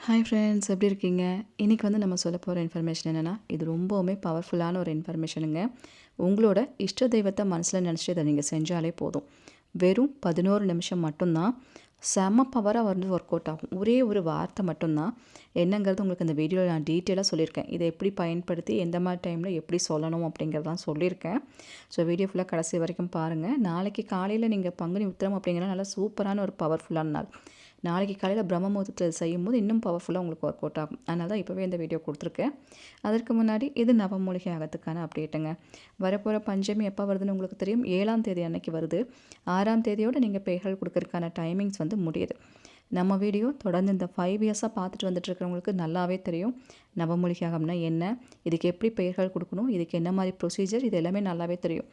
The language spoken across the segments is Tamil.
ஹாய் ஃப்ரெண்ட்ஸ், எப்படி இருக்கீங்க? இன்றைக்கி நம்ம சொல்ல போகிற இன்ஃபர்மேஷன் என்னென்னா, இது ரொம்பவுமே பவர்ஃபுல்லான ஒரு இன்ஃபர்மேஷனுங்க. உங்களோட இஷ்ட தெய்வத்தை மனசில் நினச்சிட்டு இதை நீங்கள் செஞ்சாலே போதும். வெறும் 11 நிமிஷம் மட்டும்தான். செம்ம பவராக ஒர்க் அவுட் ஆகும். ஒரே ஒரு வார்த்தை மட்டும்தான். என்னங்கிறது உங்களுக்கு இந்த வீடியோவில் நான் டீட்டெயிலாக சொல்லியிருக்கேன். இதை எப்படி பயன்படுத்தி எந்த மாதிரி டைமில் எப்படி சொல்லணும் அப்படிங்கிறதான் சொல்லியிருக்கேன். ஸோ வீடியோ ஃபுல்லாக கடைசி வரைக்கும் பாருங்கள். நாளைக்கு காலையில் நீங்கள் பங்குனி உத்திரம் அப்படிங்கிற நல்லா சூப்பரான ஒரு பவர்ஃபுல்லான நாள். நாளைக்கு காலையில் பிரம்ம முகூர்த்தத்தில் செய்யும்போது இன்னும் பவர்ஃபுல்லாக உங்களுக்கு ஒர்க் அவுட் ஆகும். அதனால தான் இப்போவே இந்த வீடியோ கொடுத்துருக்கேன். அதற்கு முன்னாடி இது நவமூலிகை ஆகத்துக்கான அப்டேட்டுங்க. வரப்போகிற பஞ்சமி எப்போ வருதுன்னு உங்களுக்கு தெரியும். 7ஆம் தேதி அன்னைக்கு வருது. 6ஆம் தேதியோடு நீங்கள் பேர்கள் கொடுக்கறதுக்கான டைமிங்ஸ் முடியுது. நம்ம வீடியோ தொடர்ந்து இந்த 5 இயர்ஸாக பார்த்துட்டு வந்துட்டுருக்கிறவங்களுக்கு நல்லாவே தெரியும். நவமூலிகாகம்னா என்ன, இதுக்கு எப்படி பெயர்கள் கொடுக்கணும், இதுக்கு என்ன மாதிரி ப்ரொசீஜர், இது எல்லாமே நல்லாவே தெரியும்.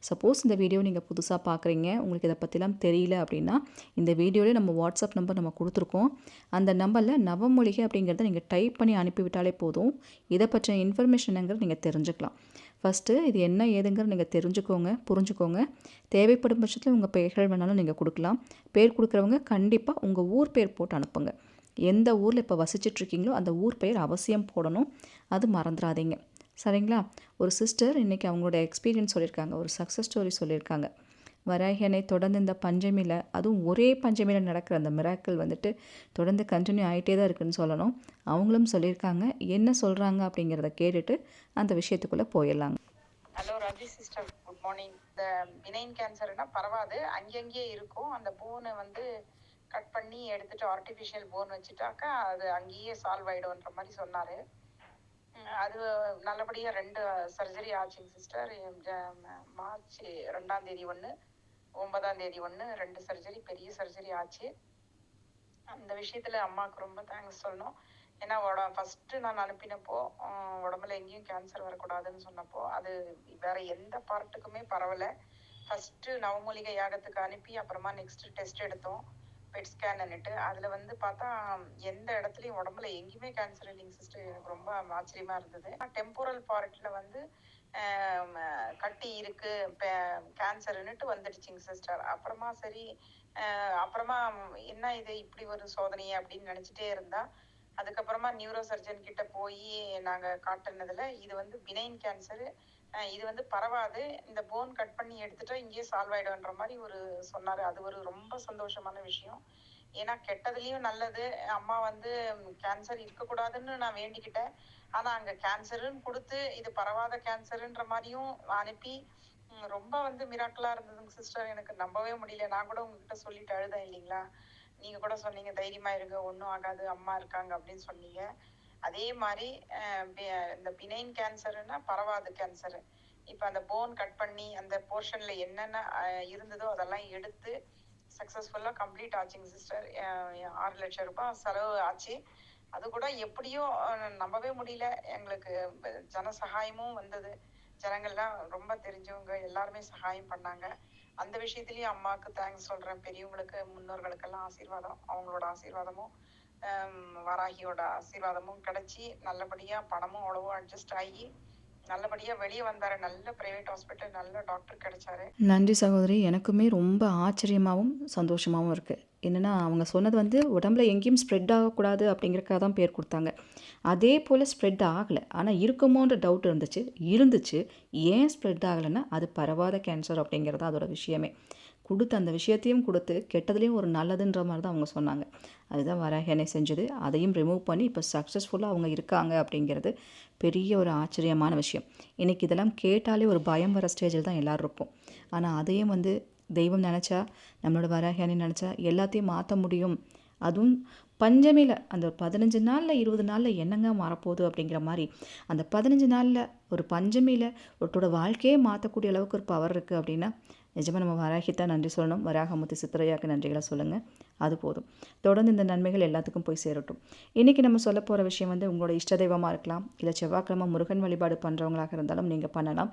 சப்போஸ் இந்த வீடியோ நீங்கள் புதுசாக பார்க்குறீங்க, உங்களுக்கு இதை பற்றிலாம் தெரியல அப்படின்னா, இந்த வீடியோவில் நம்ம வாட்ஸ்அப் நம்பர் நம்ம கொடுத்துருக்கோம். அந்த நம்பரில் நவமூலிகை அப்படிங்கிறத நீங்கள் டைப் பண்ணி அனுப்பிவிட்டாலே போதும். இதை பற்றின இன்ஃபர்மேஷனுங்கிறது நீங்கள் தெரிஞ்சுக்கலாம். ஃபஸ்ட்டு இது என்ன ஏதுங்கிறது நீங்கள் தெரிஞ்சுக்கோங்க, புரிஞ்சுக்கோங்க. தேவைப்படும் பட்சத்தில் உங்கள் பெயர்கள் வேணாலும் நீங்கள் கொடுக்கலாம். பேர் கொடுக்குறவங்க கண்டிப்பாக உங்கள் ஊர் பேர் போட்டு அனுப்புங்க. எந்த ஊரில் இப்போ வசிச்சிட்ருக்கீங்களோ அந்த ஊர் பெயர் அவசியம் போடணும். அது மறந்துடாதீங்க. சரிங்களா? ஒரு சிஸ்டர் இன்றைக்கி அவங்களோட எக்ஸ்பீரியன்ஸ் சொல்லியிருக்காங்க. ஒரு சக்ஸஸ் ஸ்டோரி சொல்லியிருக்காங்க. வராகியனை தொடர்ந்து இந்த பஞ்சமியில், அதுவும் ஒரே பஞ்சமியில் நடக்கிற அந்த மிராக்கிள் தொடர்ந்து கண்டினியூ ஆகிட்டே தான் இருக்குதுன்னு சொல்லணும். அவங்களும் சொல்லியிருக்காங்க. என்ன சொல்கிறாங்க அப்படிங்கிறத கேட்டுட்டு அந்த விஷயத்துக்குள்ளே போயிடலாங்க. Hello Raji sister, good morning. இந்த பினைன் கேன்சர்னா பரவாது, அங்கங்கேயே இருக்கும். அந்த போனை கட் பண்ணி எடுத்துட்டு ஆர்டிஃபிஷியல் போன் வச்சுட்டாக்கா அது அங்கேயே சால்வ் ஆகிடும்ன்ற மாதிரி சொன்னார். அது நல்லபடியாக 2 சர்ஜரி ஆச்சுங்க சிஸ்டர். மார்ச் 2ஆம் தேதி 1, 9ஆம் தேதி 1, 2 சர்ஜரி, பெரிய சர்ஜரி ஆச்சு. அந்த விஷயத்தில் அம்மாவுக்கு ரொம்ப தேங்க்ஸ் சொல்லணும். ஏன்னா ஃபஸ்ட்டு நான் அனுப்பினப்போ உடம்புல எங்கேயும் கேன்சர் வரக்கூடாதுன்னு சொன்னப்போ அது வேற எந்த பார்ட்டுக்குமே பரவலை. ஃபஸ்ட்டு நவமூலிகை யாகத்துக்கு அனுப்பி அப்புறமா நெக்ஸ்ட் டெஸ்ட் எடுத்தோம், பெட் ஸ்கேன்னுட்டு. அதில் பார்த்தா எந்த இடத்துலையும் உடம்புல எங்கேயுமே கேன்சர் இல்லைங்க சிஸ்டர். எனக்கு ரொம்ப ஆச்சரியமாக இருந்தது. டெம்போரல் பார்ட்டில் கட்டி இருக்கு, கேன்சருன்னுட்டு வந்துடுச்சிங்க சிஸ்டர். அப்புறமா சரி, அப்புறமா என்ன இது இப்படி ஒரு சோதனையே அப்படின்னு நினச்சிட்டே இருந்தா, அதுக்கப்புறமா நியூரோ சர்ஜன் கிட்ட போய் நாங்கள் காட்டினதில் இது பினைன் கேன்சரு, இது பரவாது, இந்த போன் கட் பண்ணி எடுத்துட்டா இங்கேயே சால்வ் ஆகிடும்ன்ற மாதிரி சொன்னார். அது ஒரு ரொம்ப சந்தோஷமான விஷயம். ஏன்னா கெட்டதுலேயும் நல்லது. அம்மா கேன்சர் இருக்கக்கூடாதுன்னு நான் வேண்டிக்கிட்டேன். ஆனால் அங்கே கேன்சருன்னு கொடுத்து இது பரவாத கேன்சருன்ற மாதிரியும் அனுப்பி ரொம்ப மிராக்கலாக இருந்ததுங்க சிஸ்டர். எனக்கு நம்பவே முடியல. நான் கூட உங்ககிட்ட சொல்லிட்டு அழுதேன் இல்லைங்களா? நீங்கள் கூட சொன்னீங்க தைரியமாக இருங்க, ஒன்றும் ஆகாது, அம்மா இருக்காங்க அப்படின்னு சொன்னீங்க. அதே மாதிரி இந்த பினைன் கேன்சருன்னா பரவாது கேன்சரு. இப்போ அந்த போன் கட் பண்ணி அந்த போர்ஷனில் என்னென்ன இருந்ததோ அதெல்லாம் எடுத்து சக்ஸஸ்ஃபுல்லாக கம்ப்ளீட் ஆச்சுங்க சிஸ்டர். 6 லட்சம் ரூபாய் செலவு ஆச்சு. அது கூட எப்படியோ நம்பவே முடியல. எங்களுக்கு ஜன சகாயமும் வந்தது. ஜனங்கள்லாம் ரொம்ப தெரிஞ்சவங்க எல்லாருமே சகாயம் பண்ணாங்க. அந்த விஷயத்துலேயும் அம்மாவுக்கு தேங்க்ஸ் சொல்கிறேன். பெரியவங்களுக்கு, முன்னோர்களுக்கெல்லாம் ஆசீர்வாதம், அவங்களோட ஆசீர்வாதமும் வராகியோட ஆசீர்வாதமும் கிடச்சி நல்லபடியாக பணமும் அவ்வளவோ அட்ஜஸ்ட் ஆகி நல்லபடியாக வெளியே வந்தார். நல்ல ப்ரைவேட் ஹாஸ்பிட்டல், நல்ல டாக்டர் கிடைச்சாரு. நன்றி சகோதரி. எனக்குமே ரொம்ப ஆச்சரியமாகவும் சந்தோஷமாகவும் இருக்குது. என்னென்னா அவங்க சொன்னது உடம்புல எங்கேயும் ஸ்ப்ரெட் ஆகக்கூடாது அப்படிங்கிறக்காக தான் பேர் கொடுத்தாங்க. அதே போல் ஸ்ப்ரெட் ஆகலை. ஆனால் இருக்குமோன்ற டவுட் இருந்துச்சு. ஏன் ஸ்ப்ரெட் ஆகலைன்னா அது பரவாத கேன்சர் அப்படிங்கிறது அதோட விஷயமே. அந்த விஷயத்தையும் கொடுத்து கெட்டதுலேயும் ஒரு நல்லதுன்ற மாதிரி தான் அவங்க சொன்னாங்க. அதுதான் வராகியனை செஞ்சது. அதையும் ரிமூவ் பண்ணி இப்போ சக்ஸஸ்ஃபுல்லாக அவங்க இருக்காங்க அப்படிங்கிறது பெரிய ஒரு ஆச்சரியமான விஷயம். இன்றைக்கி இதெல்லாம் கேட்டாலே ஒரு பயம் வர ஸ்டேஜில் தான் எல்லோரும் இருப்போம். ஆனால் அதையும் தெய்வம் நினச்சா, நம்மளோட வராகியனை நினச்சா எல்லாத்தையும் மாற்ற முடியும். அதுவும் பஞ்சமியில் அந்த 15 நாளில் 20 நாளில் என்னங்க மாறப்போகுது அப்படிங்கிற மாதிரி அந்த 15 நாளில் ஒரு பஞ்சமியில் ஒருத்தோட வாழ்க்கையே மாற்றக்கூடிய அளவுக்கு ஒரு பவர் இருக்குது அப்படின்னா நிஜமாக நம்ம வராகித்தான் நன்றி சொல்லணும். வராகமுத்து சித்திரையாக்கு நன்றிகளை சொல்லுங்கள். அது போதும். தொடர்ந்து இந்த நன்மைகள் எல்லாத்துக்கும் போய் சேரட்டும். இன்றைக்கி நம்ம சொல்ல போகிற விஷயம் உங்களோட இஷ்ட தெய்வமாக இருக்கலாம். இல்லை செவ்வாய்க்கிழமை முருகன் வழிபாடு பண்ணுறவங்களாக இருந்தாலும் நீங்கள் பண்ணலாம்.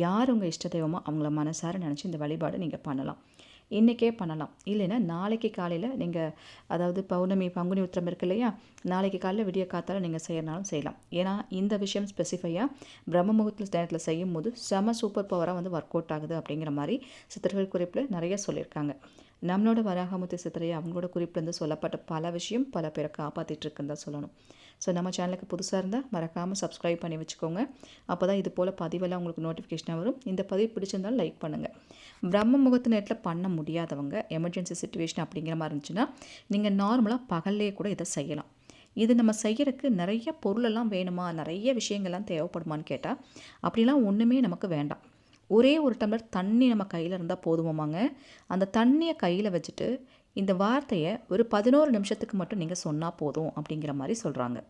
யார் உங்கள் இஷ்ட தெய்வமோ அவங்கள மனசார நினச்சி இந்த வழிபாடு நீங்கள் பண்ணலாம். இன்றைக்கே பண்ணலாம். இல்லைன்னா நாளைக்கு காலையில் நீங்கள், அதாவது பௌர்ணமி பங்குனி உத்திரம் இருக்கு இல்லையா, நாளைக்கு காலையில் விடிய காத்தால் நீங்கள் செய்யறனாலும் செய்யலாம். ஏன்னா இந்த விஷயம் ஸ்பெசிஃபையாக பிரம்ம முகூர்த்த நேரத்தில் செய்யும் போது செம சூப்பர் பவராக ஒர்க் அவுட் ஆகுது அப்படிங்கிற மாதிரி சித்தர்கள் குறிப்பில் நிறைய சொல்லியிருக்காங்க. நம்மளோட வராகமுத்து சித்திரை அவங்களோட குறிப்பிலேருந்து சொல்லப்பட்ட பல விஷயம் பல பேரை காப்பாற்றிட்டு இருக்குன்னு தான் சொல்லணும். ஸோ நம்ம சேனலுக்கு புதுசாக இருந்தால் மறக்காமல் சப்ஸ்கிரைப் பண்ணி வச்சுக்கோங்க. அப்போ தான் இது போல் பதிவெல்லாம் உங்களுக்கு நோட்டிஃபிகேஷனாக வரும். இந்த பதிவு பிடிச்சிருந்தாலும் லைக் பண்ணுங்கள். பிரம்ம முகூர்த்த நேரத்தில் பண்ண முடியாதவங்க, எமர்ஜென்சி சுச்சுவேஷன் அப்படிங்கிற மாதிரி இருந்துச்சுன்னா நீங்கள் நார்மலாக பகல்லையே கூட இதை செய்யலாம். இது நம்ம செய்யறதுக்கு நிறைய பொருளெல்லாம் வேணுமா, நிறைய விஷயங்கள்லாம் தேவைப்படுமான்னு கேட்டால் அப்படிலாம் ஒன்றுமே நமக்கு வேண்டாம். ஒரே ஒரு டம்ளர் தண்ணி நம்ம கையில் இருந்தால் போதுமாங்க. அந்த தண்ணியை கையில் வச்சுட்டு இந்த வார்த்தையை ஒரு 11 நிமிஷத்துக்கு மட்டும் நீங்கள் சொன்னால் போதும் அப்படிங்கிற மாதிரி சொல்கிறாங்க.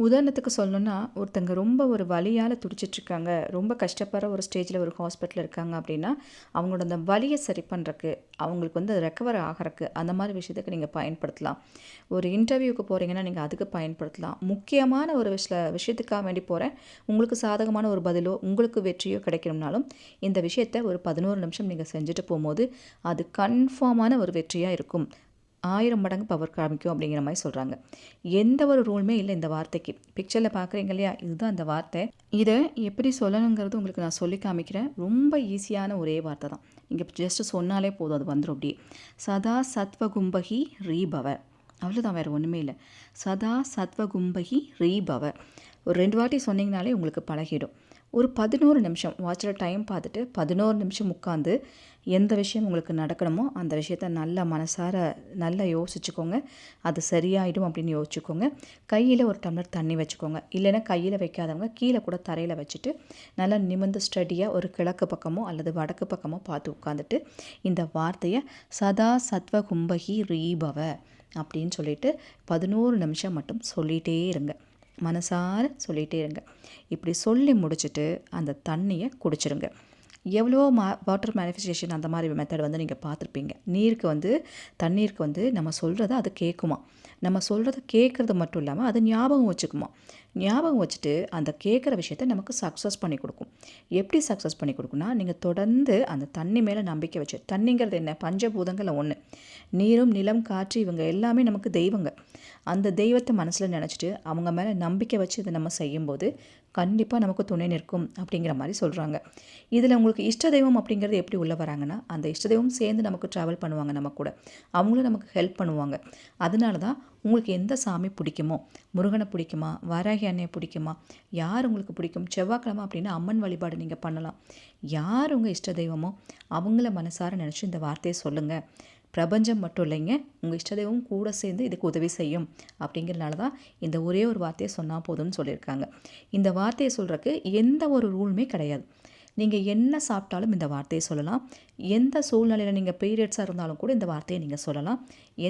உதாரணத்துக்கு சொல்லணுன்னா, ஒருத்தங்க ரொம்ப ஒரு வலியால் துடிச்சிட்ருக்காங்க, ரொம்ப கஷ்டப்படுற ஒரு ஸ்டேஜில் ஒரு ஹாஸ்பிட்டலில் இருக்காங்க அப்படின்னா, அவங்களோட அந்த வலியை சரி பண்ணுறக்கு, அவங்களுக்கு வந்து ரெக்கவர் ஆகிறக்கு அந்த மாதிரி விஷயத்துக்கு நீங்கள் பயன்படுத்தலாம். ஒரு இன்டர்வியூக்கு போகிறீங்கன்னா நீங்கள் அதுக்கு பயன்படுத்தலாம். முக்கியமான ஒரு விஷயத்துக்காக வேண்டி போகிறேன், உங்களுக்கு சாதகமான ஒரு பதிலோ உங்களுக்கு வெற்றியோ கிடைக்கணும்னாலும் இந்த விஷயத்தை ஒரு 11 நிமிஷம் நீங்கள் செஞ்சுட்டு போகும்போது அது கன்ஃபார்மான ஒரு வெற்றியாக இருக்கும். 1000 மடங்கு பவர் காமிக்கும் அப்படிங்கிற மாதிரி சொல்கிறாங்க. எந்த ஒரு ரூலுமே இல்லை இந்த வார்த்தைக்கு. பிக்சரில் பார்க்குறீங்க இல்லையா, இதுதான் அந்த வார்த்தை. இதை எப்படி சொல்லணுங்கிறது உங்களுக்கு நான் சொல்லி காமிக்கிறேன். ரொம்ப ஈஸியான ஒரே வார்த்தை தான். நீங்கள் ஜஸ்ட்டு சொன்னாலே போதும், அது வந்துடும். அப்படியே சதா சத்வகும்பகி ரீபவ, அவ்வளோதான், வேறு ஒன்றுமே இல்லை. சதா சத்வகும்பகி ரீபவ ஒரு 2 வாட்டி சொன்னீங்கனாலே உங்களுக்கு பழகிடும். ஒரு 11 நிமிஷம் வாட்சில் டைம் பார்த்துட்டு 11 நிமிஷம் உட்காந்து எந்த விஷயம் உங்களுக்கு நடக்கணுமோ அந்த விஷயத்த நல்லா மனசார நல்லா யோசிச்சுக்கோங்க. அது சரியாயிடும் அப்படின்னு யோசிச்சுக்கோங்க. கையில் ஒரு டம்ளர் தண்ணி வச்சுக்கோங்க. இல்லைன்னா கையில் வைக்காதவங்க கீழே கூட தரையில் வச்சுட்டு நல்லா நிமிர்ந்து ஸ்டடியாக ஒரு கிழக்கு பக்கமோ அல்லது வடக்கு பக்கமோ பார்த்து உட்காந்துட்டு இந்த வார்த்தையை சதா சத்வ கும்பகி ரீபவ அப்படின்னு சொல்லிட்டு 11 நிமிஷம் மட்டும் சொல்லிகிட்டே இருங்க. மனசார சொல்லிகிட்டே இருங்க. இப்படி சொல்லி முடிச்சுட்டு அந்த தண்ணியை குடிச்சிருங்க. எவ்வளோ வாட்டர் மேனிஃபெஸ்டேஷன் அந்த மாதிரி மெத்தட் வந்து நீங்கள் பார்த்துருப்பீங்க. தண்ணீருக்கு வந்து நம்ம சொல்கிறத அது கேட்குமா. நம்ம சொல்கிறத கேட்குறது மட்டும் இல்லாமல் அது ஞாபகம் வச்சுக்குமா. ஞாபகம் வச்சுட்டு அந்த கேட்குற விஷயத்த நமக்கு சக்ஸஸ் பண்ணி கொடுக்கும். எப்படி சக்ஸஸ் பண்ணி கொடுக்குன்னா, நீங்கள் தொடர்ந்து அந்த தண்ணி மேலே நம்பிக்கை வச்சு, தண்ணிங்கிறது என்ன, பஞ்சபூதங்களில் ஒன்று. நீரும் நிலம் காற்று இவங்க எல்லாமே நமக்கு தெய்வங்க. அந்த தெய்வத்தை மனசில் நினச்சிட்டு அவங்க மேலே நம்பிக்கை வச்சு இதை நம்ம செய்யும்போது கண்டிப்பாக நமக்கு துணை நிற்கும் அப்படிங்கிற மாதிரி சொல்கிறாங்க. இதில் உங்களுக்கு இஷ்ட தெய்வம் அப்படிங்கிறது எப்படி உள்ள வராங்கன்னா, அந்த இஷ்ட தெய்வம் சேர்ந்து நமக்கு ட்ராவல் பண்ணுவாங்க, நம்ம கூட அவங்களும் நமக்கு ஹெல்ப் பண்ணுவாங்க. அதனால தான் உங்களுக்கு எந்த சாமி பிடிக்குமோ, முருகனை பிடிக்குமா, வராகி அன்னையை பிடிக்குமா, யார் உங்களுக்கு பிடிக்கும், செவ்வாய்க்கிழமை அப்படின்னா அம்மன் வழிபாடு நீங்கள் பண்ணலாம். யார் உங்கள் இஷ்ட தெய்வமோ அவங்கள மனசார நினச்சி இந்த வார்த்தையை சொல்லுங்கள். பிரபஞ்சம் மட்டும் இல்லைங்க, உங்கள் இஷ்ட தெய்வம் கூட சேர்ந்து இதுக்கு உதவி செய்யும். அப்படிங்கிறனால தான் இந்த ஒரே ஒரு வார்த்தையை சொன்னால் போதும்னு சொல்லியிருக்காங்க. இந்த வார்த்தையை சொல்கிறதுக்கு எந்த ஒரு ரூலுமே கிடையாது. நீங்கள் என்ன சாப்பிட்டாலும் இந்த வார்த்தையை சொல்லலாம். எந்த சூழ்நிலையில் நீங்கள் பீரியட்ஸாக இருந்தாலும் கூட இந்த வார்த்தையை நீங்கள் சொல்லலாம்.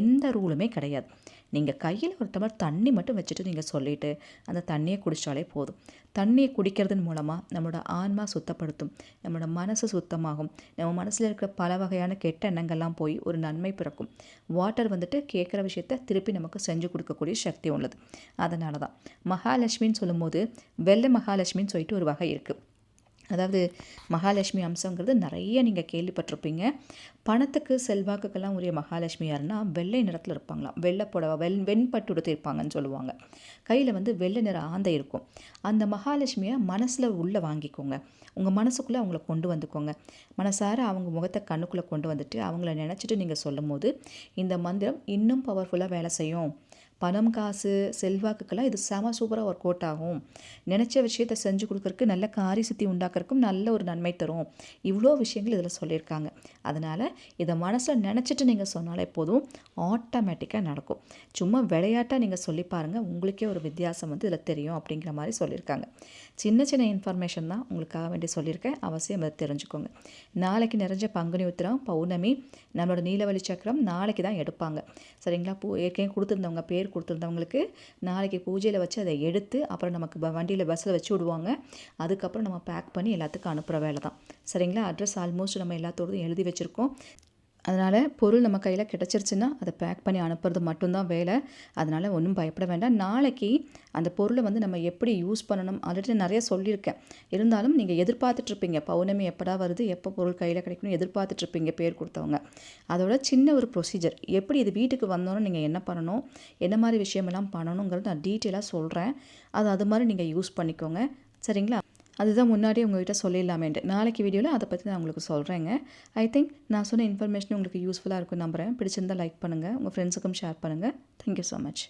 எந்த ரூலுமே கிடையாது. நீங்கள் கையில் ஒரு டம்ளர் தண்ணி மட்டும் வச்சுட்டு நீங்கள் சொல்லிவிட்டு அந்த தண்ணியை குடித்தாலே போதும். தண்ணியை குடிக்கிறதன் மூலமாக நம்மளோட ஆன்மா சுத்தப்படுத்தும், நம்மளோட மனசு சுத்தமாகும். நம்ம மனசில் இருக்கிற பல வகையான கெட்ட எண்ணங்கள்லாம் போய் ஒரு நன்மை பிறக்கும். வாட்டர் வந்துட்டு கேட்குற விஷயத்த திருப்பி நமக்கு செஞ்சு கொடுக்கக்கூடிய சக்தி உள்ளது. அதனால தான் மகாலட்சுமின்னு சொல்லும்போது வெள்ளை மகாலட்சுமின்னு சொல்லிட்டு ஒரு வகை இருக்குது. அதாவது மகாலட்சுமி அம்சங்கிறது நிறைய நீங்கள் கேள்விப்பட்டிருப்பீங்க. பணத்துக்கு செல்வாக்குக்கெல்லாம் உரிய மகாலட்சுமி யாருன்னா வெள்ளை நிறத்தில் இருப்பாங்களாம். வெள்ளை புடவை வெண்பட்டு உடுத்திருப்பாங்கன்னு சொல்லுவாங்க. கையில் வந்து வெள்ளை நிற ஆந்தை இருக்கும். அந்த மகாலட்சுமியை மனசில் உள்ளே வாங்கிக்கோங்க. உங்கள் மனசுக்குள்ளே அவங்கள கொண்டு வந்துக்கோங்க. மனசார அவங்க முகத்தை கண்ணுக்குள்ளே கொண்டு வந்துட்டு அவங்கள நினச்சிட்டு நீங்கள் சொல்லும் போது இந்த மந்திரம் இன்னும் பவர்ஃபுல்லாக வேலை செய்யும். பணம், காசு, செல்வாக்குக்கெல்லாம் இது செம சூப்பராக ஒர்க் அவுட் ஆகும். நினச்ச விஷயத்தை செஞ்சு கொடுக்கறக்கு, நல்ல காரிய சித்தி உண்டாக்குறக்கும் நல்ல ஒரு நன்மை தரும். இவ்வளோ விஷயங்கள் இதில் சொல்லியிருக்காங்க. அதனால் இதை மனசில் நினச்சிட்டு நீங்கள் சொன்னாலே போதும், ஆட்டோமேட்டிக்காக நடக்கும். சும்மா விளையாட்டாக நீங்கள் சொல்லி பாருங்கள், உங்களுக்கே ஒரு வித்தியாசம் வந்து இதில் தெரியும் அப்படிங்கிற மாதிரி சொல்லியிருக்காங்க. சின்ன சின்ன இன்ஃபர்மேஷன் தான் உங்களுக்காக வேண்டி சொல்லியிருக்கேன். அவசியம் அதை தெரிஞ்சுக்கோங்க. நாளைக்கு நிறைஞ்ச பங்குனி உத்திரம், பௌர்ணமி, நம்மளோட நீலவழி சக்கரம் நாளைக்கு தான் எடுப்பாங்க. சரிங்களா? ஏற்கனவே கொடுத்துருந்தவங்க பேர் கொடுத்துருந்தவங்களுக்கு நாளைக்கு பூஜையில் வச்சு அதை எடுத்து அப்புறம் நமக்கு வண்டியில் பஸ்ஸில் வச்சு விடுவாங்க. அதுக்கப்புறம் நம்ம பேக் பண்ணி எல்லாத்துக்கும் அனுப்புகிற வேலை தான். சரிங்களா? அட்ரஸ் ஆல்மோஸ்ட் நம்ம எல்லாத்தோடதும் எழுதி வச்சுருக்கோம். அதனால் பொருள் நம்ம கையில் கிடச்சிருச்சுன்னா அதை பேக் பண்ணி அனுப்புறது மட்டும்தான் வேலை. அதனால் ஒன்றும் பயப்பட வேண்டாம். நாளைக்கு அந்த பொருளை வந்து நம்ம எப்படி யூஸ் பண்ணணும் ஆல்ரெடி நிறைய சொல்லியிருக்கேன். இருந்தாலும் நீங்கள் எதிர்பார்த்துட்ருப்பீங்க, பௌர்ணமி எப்படா வருது, எப்போ பொருள் கையில் கிடைக்கணும் எதிர்பார்த்துட்ருப்பீங்க பேர் கொடுத்தவங்க. அதோட சின்ன ஒரு ப்ரொசீஜர், எப்படி இது வீட்டுக்கு வந்தோன்னு நீங்கள் என்ன பண்ணணும், என்ன மாதிரி விஷயமெல்லாம் பண்ணணுங்கிறது நான் டீட்டெயிலாக சொல்கிறேன். அது மாதிரி நீங்கள் யூஸ் பண்ணிக்கோங்க. சரிங்களா? அதுதான் முன்னாடியே உங்ககிட்ட சொல்லிடலாமேன்ட்டு. நாளைக்கு வீடியோவில் அதை பற்றி நான் உங்களுக்கு சொல்கிறேங்க. ஐ திங்க் நான் சொன்ன இன்ஃபர்மேஷன் உங்களுக்கு யூஸ்ஃபுல்லாக இருக்கும்னு நம்புகிறேன். பிடிச்சிருந்தால் லைக் பண்ணுங்கள், உங்கள் ஃப்ரெண்ட்ஸுக்கும் ஷேர் பண்ணுங்கள். Thank you so much.